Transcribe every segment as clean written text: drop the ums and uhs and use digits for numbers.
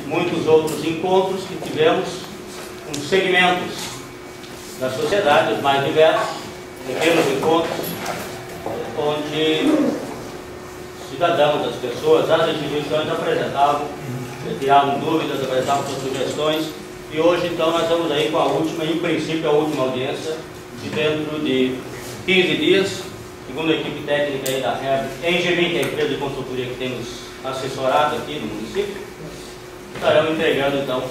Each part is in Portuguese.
muitos outros encontros que tivemos com segmentos da sociedade, os mais diversos, pequenos encontros, onde cidadãos, as pessoas, as instituições apresentavam, tiravam dúvidas, apresentavam suas sugestões, e hoje então nós estamos aí com a última, em princípio a última audiência, de dentro de 15 dias, segundo a equipe técnica aí da REB, Engemin, que é a empresa de consultoria que tem nos assessorado aqui no município, estarão entregando então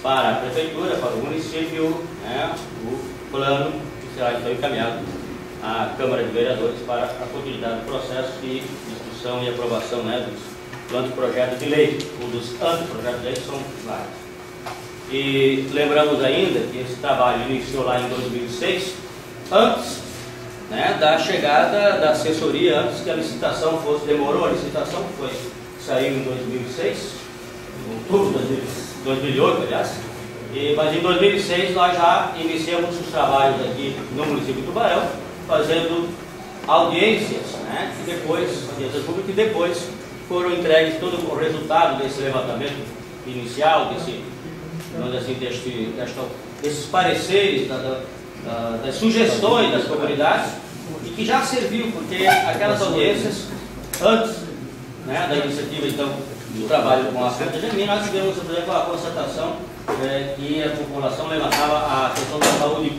para a prefeitura, para o município, né, o plano que será então encaminhado à Câmara de Vereadores para a continuidade do processo de discussão e aprovação, né, dos anteprojetos de lei, ou dos anteprojetos de lei, são vários. E lembramos ainda que esse trabalho iniciou lá em 2006, antes, né, da chegada da assessoria, antes que a licitação fosse, demorou a licitação, saiu em 2006, em outubro de 2008, aliás, mas em 2006 nós já iniciamos os trabalhos aqui no município de Tubarão, fazendo audiências, né, e depois, audiências públicas, e depois foram entregues todo o resultado desse levantamento inicial, desses pareceres, das sugestões das comunidades, e que já serviu, porque aquelas audiências, antes, né, da iniciativa então do trabalho com a Câmara de Engemin, nós tivemos, por exemplo, a constatação que a população levantava a questão da saúde,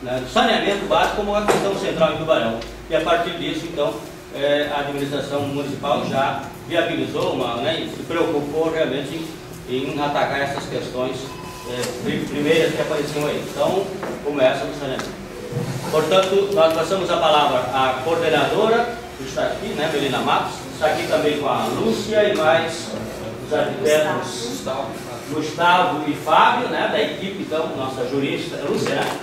né, do saneamento básico como uma questão central em Tubarão. E a partir disso, então, a administração municipal já viabilizou, né, e se preocupou realmente em atacar essas questões primeiras que apareciam aí. Então, começa no saneamento. Portanto, nós passamos a palavra à coordenadora, que está aqui, né, Melina Matos, está aqui também com a Lúcia e mais os arquitetos Gustavo e Fábio, né, da equipe, então, nossa jurista, Lúcia, né,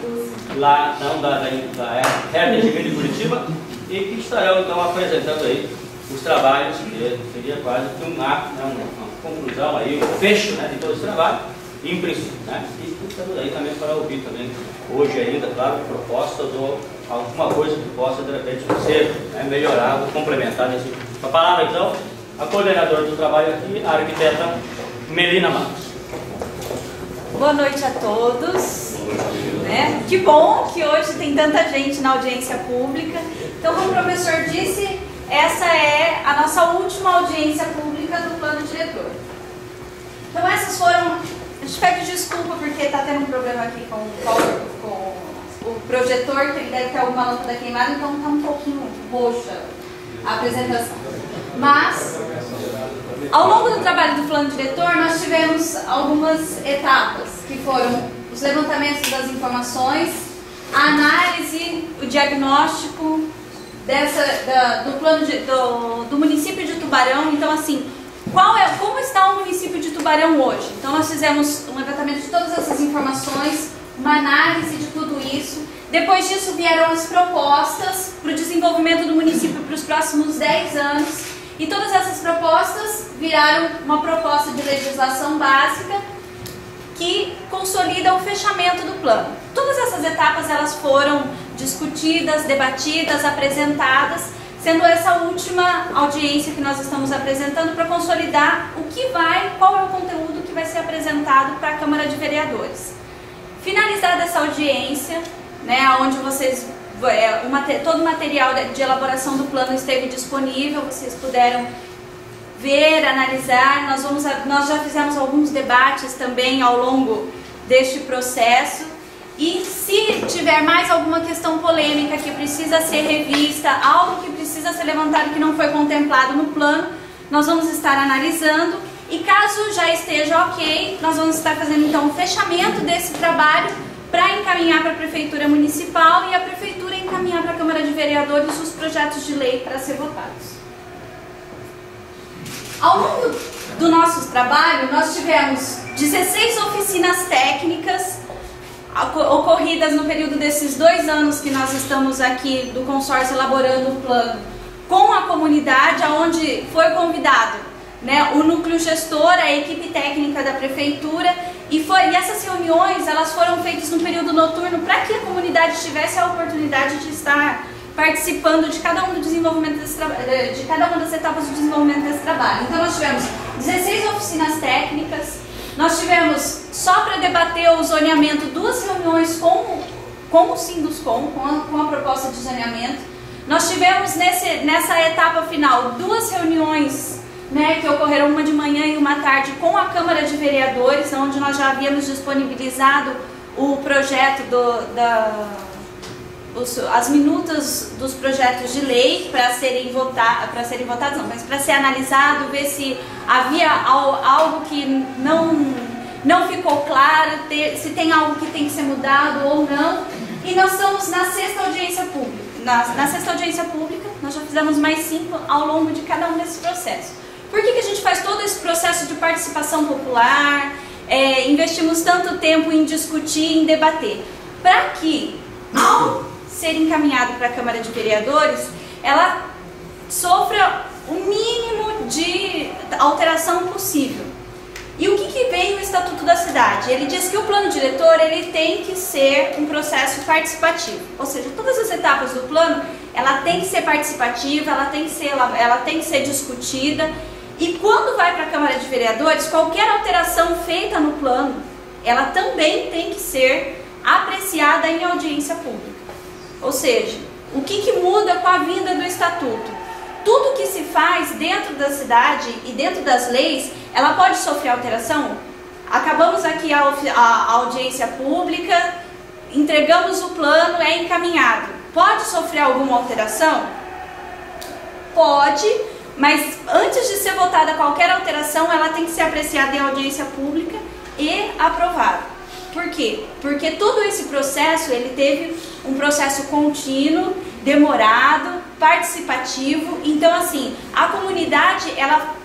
lá, não, da Engemin de Curitiba, e que estarão, então, apresentando aí os trabalhos, que seria quase uma conclusão aí, um fecho, né, de todo esse trabalho, em princípio, né, e estamos aí também para ouvir também, hoje ainda, claro, propostas ou alguma coisa que possa, de repente, ser, né, melhorado, complementar nesse. A palavra, então, a coordenadora do trabalho aqui, a arquiteta Melina Matos. Boa noite a todos. Né? Que bom que hoje tem tanta gente na audiência pública. Então, como o professor disse, essa é a nossa última audiência pública do plano diretor. Então, essas foram... A gente pede desculpa porque está tendo um problema aqui com o projetor, que ele deve ter alguma lâmpada queimada, então está um pouquinho roxa a apresentação. Mas, ao longo do trabalho do plano diretor, nós tivemos algumas etapas, que foram os levantamentos das informações, a análise, o diagnóstico do município de Tubarão. Então, assim, como está o município de Tubarão hoje? Então, nós fizemos um levantamento de todas essas informações, uma análise de tudo isso. Depois disso, vieram as propostas para o desenvolvimento do município para os próximos 10 anos. E todas essas propostas viraram uma proposta de legislação básica que consolida o fechamento do plano. Todas essas etapas elas foram discutidas, debatidas, apresentadas, sendo essa última audiência que nós estamos apresentando para consolidar qual é o conteúdo que vai ser apresentado para a Câmara de Vereadores. Finalizada essa audiência, né, onde vocês todo o material de elaboração do plano esteve disponível, vocês puderam ver, analisar. Nós já fizemos alguns debates também ao longo deste processo, e se tiver mais alguma questão polêmica que precisa ser revista, algo que precisa ser levantado que não foi contemplado no plano, nós vamos estar analisando, e caso já esteja ok, nós vamos estar fazendo então o fechamento desse trabalho para encaminhar para a Prefeitura Municipal e a Prefeitura encaminhar para a Câmara de Vereadores os projetos de lei para ser votados. Ao longo do nosso trabalho, nós tivemos 16 oficinas técnicas ocorridas no período desses 2 anos que nós estamos aqui do consórcio elaborando o plano com a comunidade, onde foi convidado, né, o núcleo gestor, a equipe técnica da Prefeitura, e essas reuniões elas foram feitas no período noturno para que a comunidade tivesse a oportunidade de estar participando de cada um do desenvolvimento de cada uma das etapas do desenvolvimento desse trabalho. Então nós tivemos 16 oficinas técnicas, Nós tivemos, só para debater o zoneamento, 2 reuniões com o Sinduscom, com a proposta de zoneamento. Nós tivemos nessa etapa final 2 reuniões, né, que ocorreram, uma de manhã e uma tarde, com a Câmara de Vereadores, onde nós já havíamos disponibilizado o projeto as minutas dos projetos de lei para serem votados, não, mas para ser analisado, ver se havia algo que não ficou claro, se tem algo que tem que ser mudado ou não. E nós estamos na 6ª audiência pública. Na 6ª audiência pública, nós já fizemos mais 5 ao longo de cada um desses processos. Por que a gente faz todo esse processo de participação popular, investimos tanto tempo em discutir, em debater? Para que, ao ser encaminhado para a Câmara de Vereadores, ela sofra o mínimo de alteração possível. E o que vem no Estatuto da Cidade? Ele diz que o plano diretor ele tem que ser um processo participativo, ou seja, todas as etapas do plano ela tem que ser participativa, ela tem que ser discutida, e quando vai para a Câmara de Vereadores, qualquer alteração feita no plano, ela também tem que ser apreciada em audiência pública. Ou seja, o que muda com a vinda do Estatuto? Tudo que se faz dentro da cidade e dentro das leis, ela pode sofrer alteração? Acabamos aqui a audiência pública, entregamos o plano, é encaminhado. Pode sofrer alguma alteração? Pode, mas antes de ser votada qualquer alteração, ela tem que ser apreciada em audiência pública e aprovada. Por quê? Porque todo esse processo, ele teve um processo contínuo, demorado, participativo. Então, assim, a comunidade, ela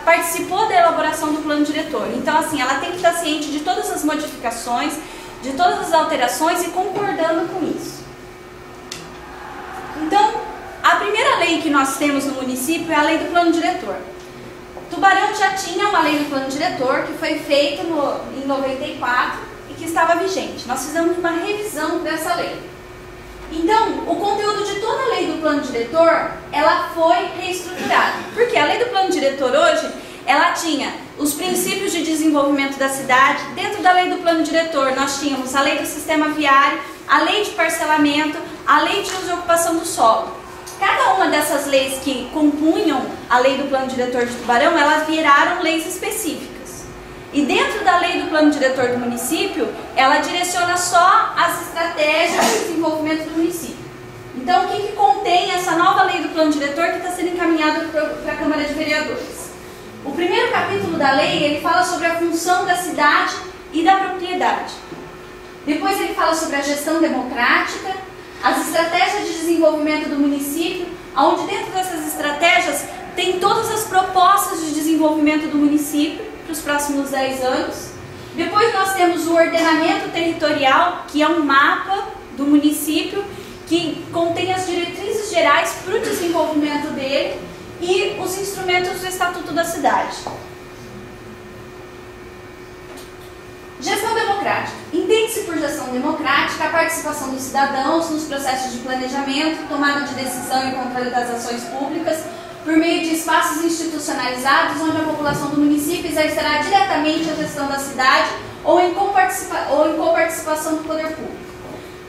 participou da elaboração do plano diretor. Então, assim, ela tem que estar ciente de todas as modificações, de todas as alterações e concordando com isso. Então, a primeira lei que nós temos no município é a lei do plano diretor. Tubarão já tinha uma lei do plano diretor que foi feita em 94 e que estava vigente. Nós fizemos uma revisão dessa lei. Então, o conteúdo de toda a lei do plano diretor, ela foi reestruturada. Porque a lei do plano diretor hoje, ela tinha os princípios de desenvolvimento da cidade. Dentro da lei do plano diretor, nós tínhamos a lei do sistema viário, a lei de parcelamento, a lei de uso e ocupação do solo. Cada uma dessas leis que compunham a lei do plano diretor de Tubarão, elas viraram leis específicas. E dentro da lei do plano diretor do município, ela direciona só as estratégias de desenvolvimento do município. Então, o que contém essa nova lei do plano diretor que está sendo encaminhada para a Câmara de Vereadores? O primeiro capítulo da lei, ele fala sobre a função da cidade e da propriedade. Depois ele fala sobre a gestão democrática, as estratégias de desenvolvimento do município, onde dentro dessas estratégias tem todas as propostas de desenvolvimento do município para os próximos 10 anos. Depois nós temos o ordenamento territorial, que é um mapa do município, que contém as diretrizes gerais para o desenvolvimento dele e os instrumentos do Estatuto da Cidade. Gestão democrática. Entende-se por gestão democrática a participação dos cidadãos nos processos de planejamento, tomada de decisão e controle das ações públicas, por meio de espaços institucionalizados onde a população do município exercerá diretamente a gestão da cidade ou em coparticipação do poder público.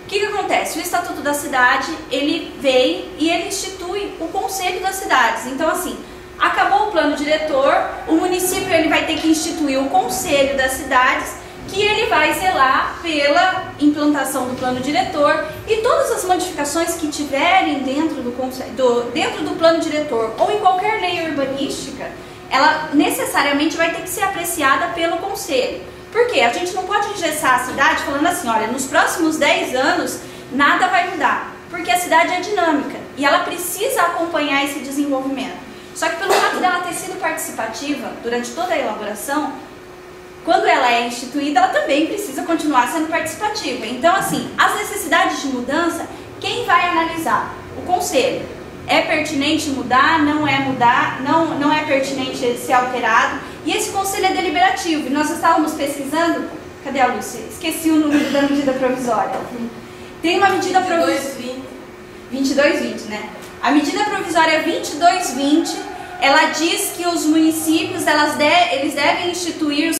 O que acontece? O Estatuto da Cidade, ele vem e ele institui o Conselho das Cidades. Então, assim, acabou o plano diretor, o município ele vai ter que instituir o Conselho das Cidades, que ele vai zelar pela implantação do plano diretor e todas as modificações que tiverem dentro do plano diretor ou em qualquer lei urbanística, ela necessariamente vai ter que ser apreciada pelo Conselho. Por quê? A gente não pode engessar a cidade falando assim, olha, nos próximos 10 anos nada vai mudar, porque a cidade é dinâmica e ela precisa acompanhar esse desenvolvimento. Só que pelo fato dela ter sido participativa durante toda a elaboração, quando ela é instituída, ela também precisa continuar sendo participativa. Então, assim, as necessidades de mudança, quem vai analisar? O Conselho. É pertinente mudar? Não é mudar? Não é pertinente ser alterado? E esse Conselho é deliberativo. E nós estávamos pesquisando... Cadê a Lúcia? Esqueci o número da medida provisória. Tem uma medida provisória... 2220, né? A medida provisória 2220, ela diz que os municípios, eles devem instituir